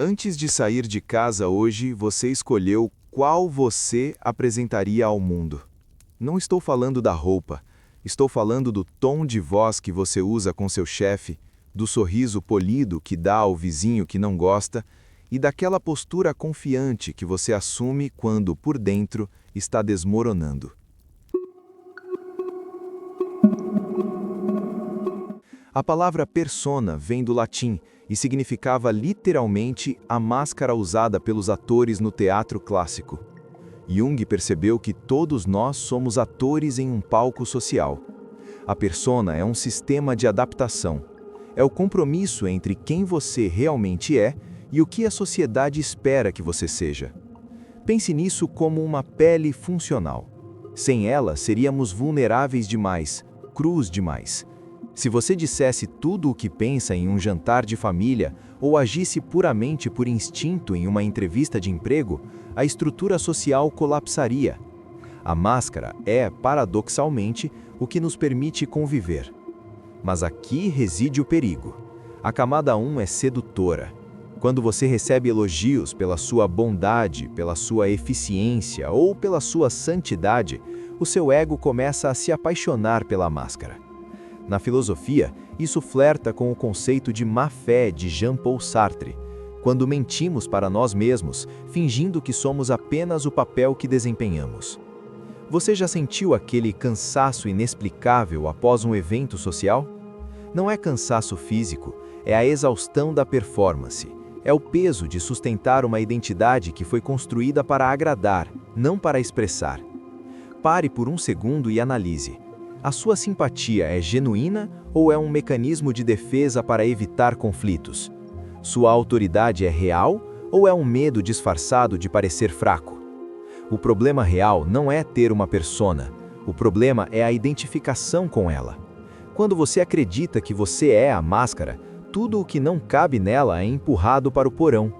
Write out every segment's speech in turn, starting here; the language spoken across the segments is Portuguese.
Antes de sair de casa hoje, você escolheu qual você apresentaria ao mundo. Não estou falando da roupa, estou falando do tom de voz que você usa com seu chefe, do sorriso polido que dá ao vizinho que não gosta e daquela postura confiante que você assume quando, por dentro, está desmoronando. A palavra persona vem do latim e significava literalmente a máscara usada pelos atores no teatro clássico. Jung percebeu que todos nós somos atores em um palco social. A persona é um sistema de adaptação. É o compromisso entre quem você realmente é e o que a sociedade espera que você seja. Pense nisso como uma pele funcional. Sem ela, seríamos vulneráveis demais, crus demais. Se você dissesse tudo o que pensa em um jantar de família ou agisse puramente por instinto em uma entrevista de emprego, a estrutura social colapsaria. A máscara é, paradoxalmente, o que nos permite conviver. Mas aqui reside o perigo. A camada 1 é sedutora. Quando você recebe elogios pela sua bondade, pela sua eficiência ou pela sua santidade, o seu ego começa a se apaixonar pela máscara. Na filosofia, isso flerta com o conceito de má-fé de Jean-Paul Sartre, quando mentimos para nós mesmos, fingindo que somos apenas o papel que desempenhamos. Você já sentiu aquele cansaço inexplicável após um evento social? Não é cansaço físico, é a exaustão da performance. É o peso de sustentar uma identidade que foi construída para agradar, não para expressar. Pare por um segundo e analise. A sua simpatia é genuína ou é um mecanismo de defesa para evitar conflitos? Sua autoridade é real ou é um medo disfarçado de parecer fraco? O problema real não é ter uma persona. O problema é a identificação com ela. Quando você acredita que você é a máscara, tudo o que não cabe nela é empurrado para o porão.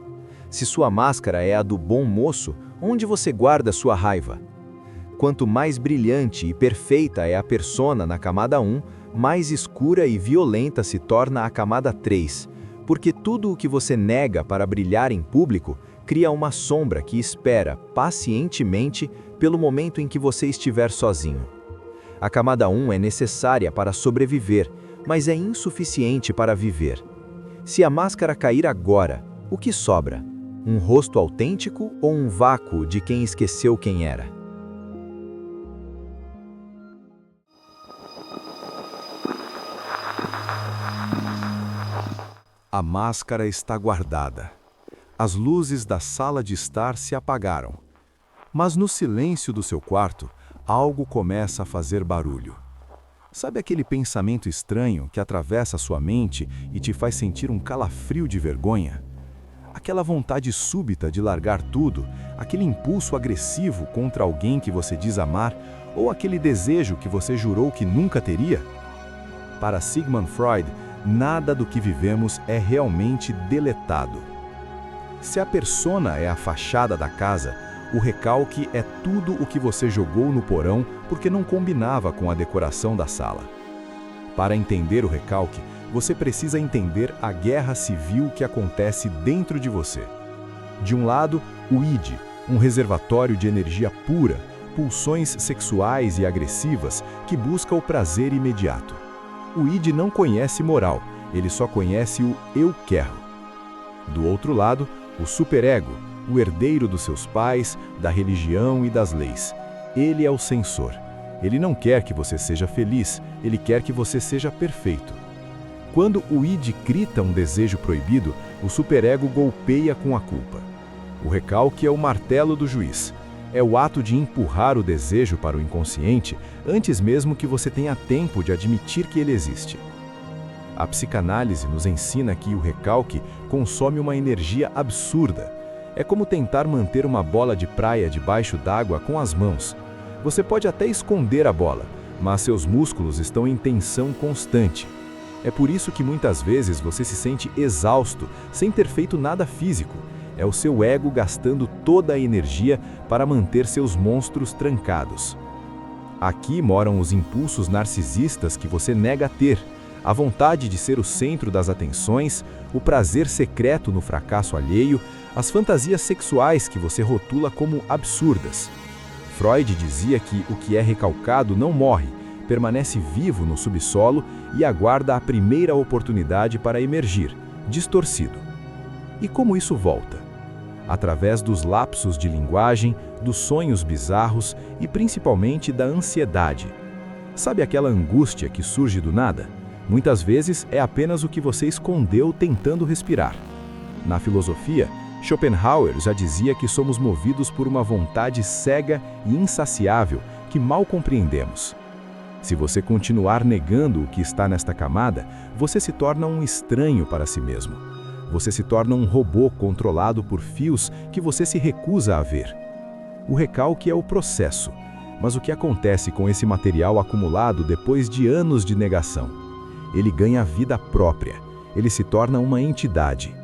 Se sua máscara é a do bom moço, onde você guarda sua raiva? Quanto mais brilhante e perfeita é a persona na camada 1, mais escura e violenta se torna a camada 3, porque tudo o que você nega para brilhar em público cria uma sombra que espera pacientemente pelo momento em que você estiver sozinho. A camada 1 é necessária para sobreviver, mas é insuficiente para viver. Se a máscara cair agora, o que sobra? Um rosto autêntico ou um vácuo de quem esqueceu quem era? A máscara está guardada. As luzes da sala de estar se apagaram. Mas no silêncio do seu quarto, algo começa a fazer barulho. Sabe aquele pensamento estranho que atravessa sua mente e te faz sentir um calafrio de vergonha? Aquela vontade súbita de largar tudo, aquele impulso agressivo contra alguém que você diz amar, ou aquele desejo que você jurou que nunca teria? Para Sigmund Freud, nada do que vivemos é realmente deletado. Se a persona é a fachada da casa, o recalque é tudo o que você jogou no porão porque não combinava com a decoração da sala. Para entender o recalque, você precisa entender a guerra civil que acontece dentro de você. De um lado, o id, um reservatório de energia pura, pulsões sexuais e agressivas que busca o prazer imediato. O id não conhece moral, ele só conhece o eu quero. Do outro lado, o superego, o herdeiro dos seus pais, da religião e das leis. Ele é o censor. Ele não quer que você seja feliz, ele quer que você seja perfeito. Quando o id grita um desejo proibido, o superego golpeia com a culpa. O recalque é o martelo do juiz. É o ato de empurrar o desejo para o inconsciente antes mesmo que você tenha tempo de admitir que ele existe. A psicanálise nos ensina que o recalque consome uma energia absurda. É como tentar manter uma bola de praia debaixo d'água com as mãos. Você pode até esconder a bola, mas seus músculos estão em tensão constante. É por isso que muitas vezes você se sente exausto, sem ter feito nada físico. É o seu ego gastando toda a energia para manter seus monstros trancados. Aqui moram os impulsos narcisistas que você nega ter, A vontade de ser o centro das atenções, o prazer secreto no fracasso alheio, as fantasias sexuais que você rotula como absurdas. Freud dizia que o que é recalcado não morre, permanece vivo no subsolo e aguarda a primeira oportunidade para emergir, distorcido. E como isso volta? Através dos lapsos de linguagem, dos sonhos bizarros e principalmente da ansiedade. Sabe aquela angústia que surge do nada? Muitas vezes é apenas o que você escondeu tentando respirar. Na filosofia, Schopenhauer já dizia que somos movidos por uma vontade cega e insaciável que mal compreendemos. Se você continuar negando o que está nesta camada, você se torna um estranho para si mesmo. Você se torna um robô controlado por fios que você se recusa a ver. O recalque é o processo, mas o que acontece com esse material acumulado depois de anos de negação? Ele ganha vida própria, ele se torna uma entidade.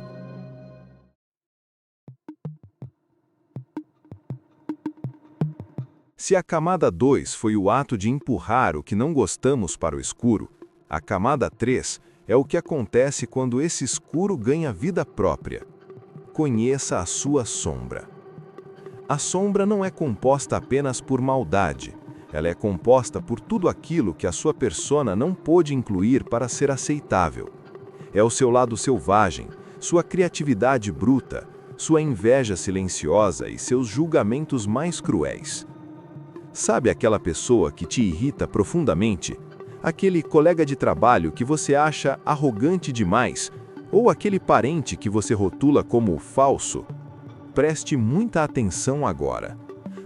Se a camada 2 foi o ato de empurrar o que não gostamos para o escuro, a camada 3 é o que acontece quando esse escuro ganha vida própria. Conheça a sua sombra. A sombra não é composta apenas por maldade. Ela é composta por tudo aquilo que a sua persona não pôde incluir para ser aceitável. É o seu lado selvagem, sua criatividade bruta, sua inveja silenciosa e seus julgamentos mais cruéis. Sabe aquela pessoa que te irrita profundamente? Aquele colega de trabalho que você acha arrogante demais? Ou aquele parente que você rotula como falso? Preste muita atenção agora.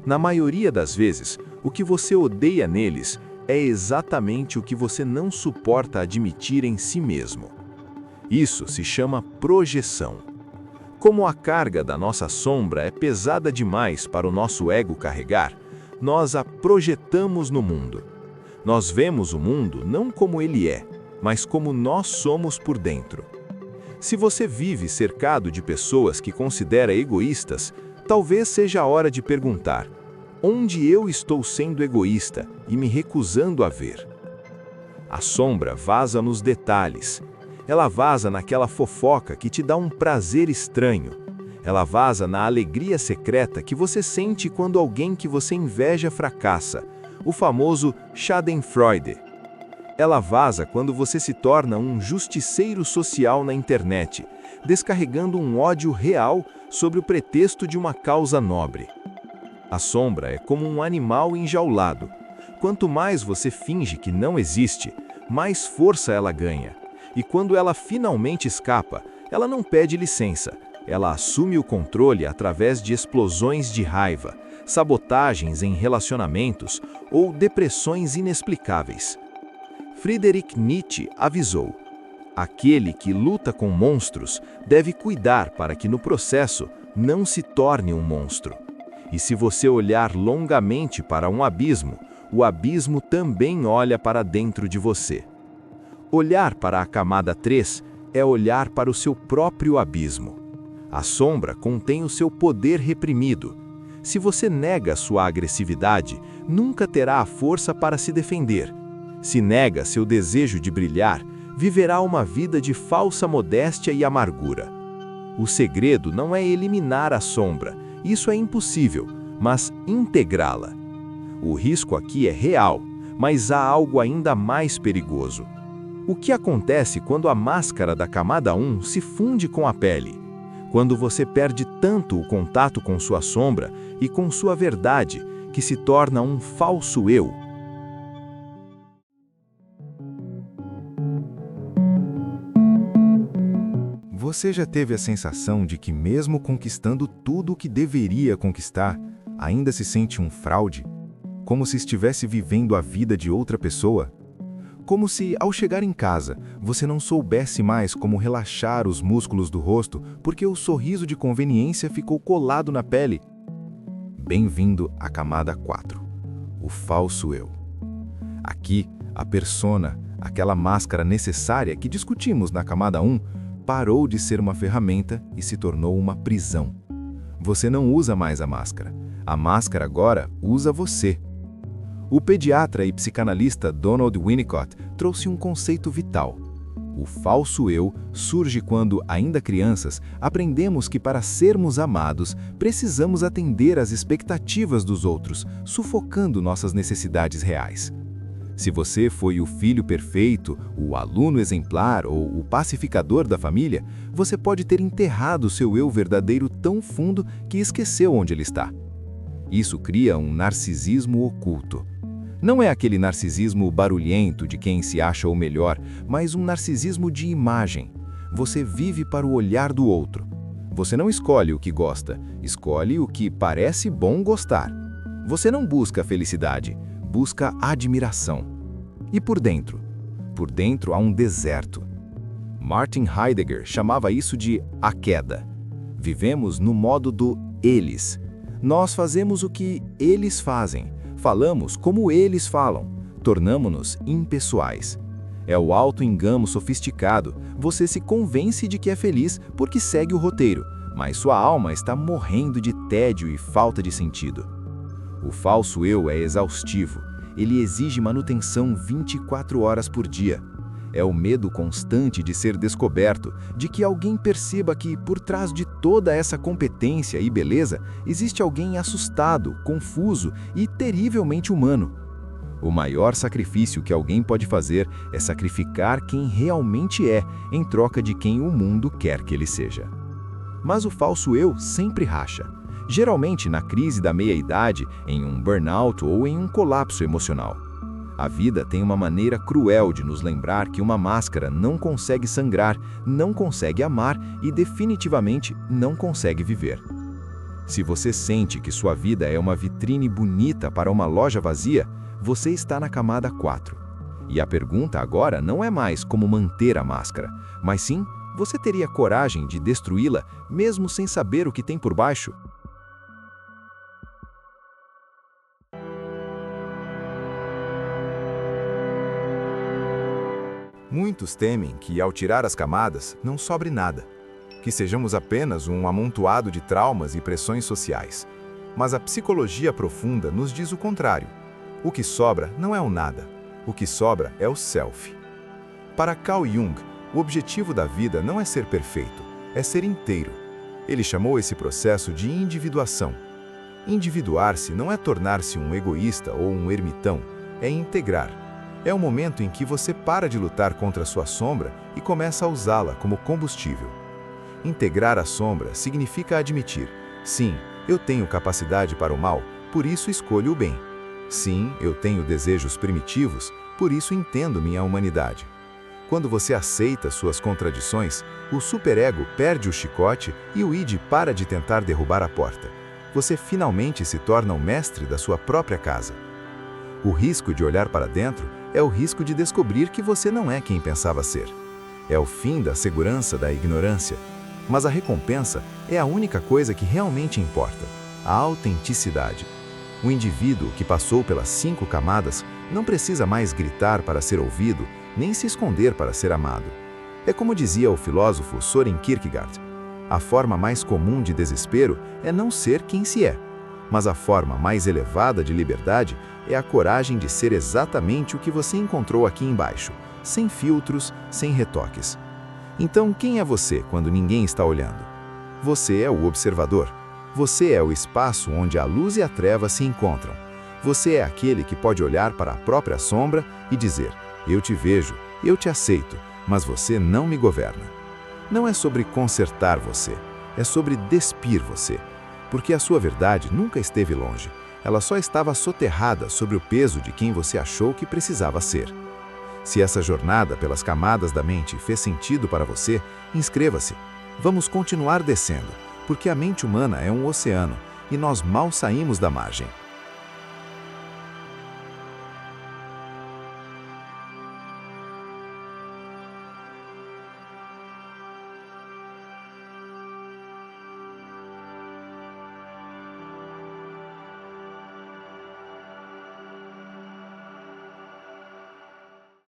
Na maioria das vezes, o que você odeia neles é exatamente o que você não suporta admitir em si mesmo. Isso se chama projeção. Como a carga da nossa sombra é pesada demais para o nosso ego carregar, nós a projetamos no mundo. Nós vemos o mundo não como ele é, mas como nós somos por dentro. Se você vive cercado de pessoas que considera egoístas, talvez seja a hora de perguntar: onde eu estou sendo egoísta e me recusando a ver? A sombra vaza nos detalhes. Ela vaza naquela fofoca que te dá um prazer estranho. Ela vaza na alegria secreta que você sente quando alguém que você inveja fracassa, o famoso Schadenfreude. Ela vaza quando você se torna um justiceiro social na internet, descarregando um ódio real sobre o pretexto de uma causa nobre. A sombra é como um animal enjaulado. Quanto mais você finge que não existe, mais força ela ganha. E quando ela finalmente escapa, ela não pede licença. Ela assume o controle através de explosões de raiva, sabotagens em relacionamentos ou depressões inexplicáveis. Friedrich Nietzsche avisou: aquele que luta com monstros deve cuidar para que no processo não se torne um monstro. E se você olhar longamente para um abismo, o abismo também olha para dentro de você. Olhar para a camada 3 é olhar para o seu próprio abismo. A sombra contém o seu poder reprimido. Se você nega sua agressividade, nunca terá a força para se defender. Se nega seu desejo de brilhar, viverá uma vida de falsa modéstia e amargura. O segredo não é eliminar a sombra, isso é impossível, mas integrá-la. O risco aqui é real, mas há algo ainda mais perigoso. O que acontece quando a máscara da camada 1 se funde com a pele? Quando você perde tanto o contato com sua sombra e com sua verdade, que se torna um falso eu. Você já teve a sensação de que mesmo conquistando tudo o que deveria conquistar, ainda se sente um fraude? Como se estivesse vivendo a vida de outra pessoa? Como se, ao chegar em casa, você não soubesse mais como relaxar os músculos do rosto porque o sorriso de conveniência ficou colado na pele. Bem-vindo à camada 4, o falso eu. Aqui, a persona, aquela máscara necessária que discutimos na camada 1, parou de ser uma ferramenta e se tornou uma prisão. Você não usa mais a máscara. A máscara agora usa você. O pediatra e psicanalista Donald Winnicott trouxe um conceito vital. O falso eu surge quando, ainda crianças, aprendemos que para sermos amados, precisamos atender às expectativas dos outros, sufocando nossas necessidades reais. Se você foi o filho perfeito, o aluno exemplar ou o pacificador da família, você pode ter enterrado seu eu verdadeiro tão fundo que esqueceu onde ele está. Isso cria um narcisismo oculto. Não é aquele narcisismo barulhento de quem se acha o melhor, mas um narcisismo de imagem. Você vive para o olhar do outro. Você não escolhe o que gosta, escolhe o que parece bom gostar. Você não busca felicidade, busca admiração. E por dentro? Por dentro há um deserto. Martin Heidegger chamava isso de a queda. Vivemos no modo do eles. Nós fazemos o que eles fazem. Falamos como eles falam, tornamo-nos impessoais. É o auto-engano sofisticado, você se convence de que é feliz porque segue o roteiro, mas sua alma está morrendo de tédio e falta de sentido. O falso eu é exaustivo, ele exige manutenção 24 horas por dia. É o medo constante de ser descoberto, de que alguém perceba que, por trás de toda essa competência e beleza, existe alguém assustado, confuso e terrivelmente humano. O maior sacrifício que alguém pode fazer é sacrificar quem realmente é, em troca de quem o mundo quer que ele seja. Mas o falso eu sempre racha, geralmente na crise da meia-idade, em um burnout ou em um colapso emocional. A vida tem uma maneira cruel de nos lembrar que uma máscara não consegue sangrar, não consegue amar e definitivamente não consegue viver. Se você sente que sua vida é uma vitrine bonita para uma loja vazia, você está na camada 4. E a pergunta agora não é mais como manter a máscara, mas sim, você teria coragem de destruí-la mesmo sem saber o que tem por baixo? Muitos temem que, ao tirar as camadas, não sobre nada, que sejamos apenas um amontoado de traumas e pressões sociais. Mas a psicologia profunda nos diz o contrário. O que sobra não é o nada, o que sobra é o self. Para Carl Jung, o objetivo da vida não é ser perfeito, é ser inteiro. Ele chamou esse processo de individuação. Individuar-se não é tornar-se um egoísta ou um ermitão, é integrar. É o momento em que você para de lutar contra a sua sombra e começa a usá-la como combustível. Integrar a sombra significa admitir: sim, eu tenho capacidade para o mal, por isso escolho o bem. Sim, eu tenho desejos primitivos, por isso entendo minha humanidade. Quando você aceita suas contradições, o superego perde o chicote e o id para de tentar derrubar a porta. Você finalmente se torna o mestre da sua própria casa. O risco de olhar para dentro é o risco de descobrir que você não é quem pensava ser. É o fim da segurança da ignorância. Mas a recompensa é a única coisa que realmente importa: a autenticidade. O indivíduo que passou pelas 5 camadas não precisa mais gritar para ser ouvido, nem se esconder para ser amado. É como dizia o filósofo Søren Kierkegaard: a forma mais comum de desespero é não ser quem se é. Mas a forma mais elevada de liberdade é a coragem de ser exatamente o que você encontrou aqui embaixo, sem filtros, sem retoques. Então, quem é você quando ninguém está olhando? Você é o observador. Você é o espaço onde a luz e a treva se encontram. Você é aquele que pode olhar para a própria sombra e dizer: eu te vejo, eu te aceito, mas você não me governa. Não é sobre consertar você, é sobre despir você. Porque a sua verdade nunca esteve longe, ela só estava soterrada sobre o peso de quem você achou que precisava ser. Se essa jornada pelas camadas da mente fez sentido para você, inscreva-se. Vamos continuar descendo, porque a mente humana é um oceano e nós mal saímos da margem.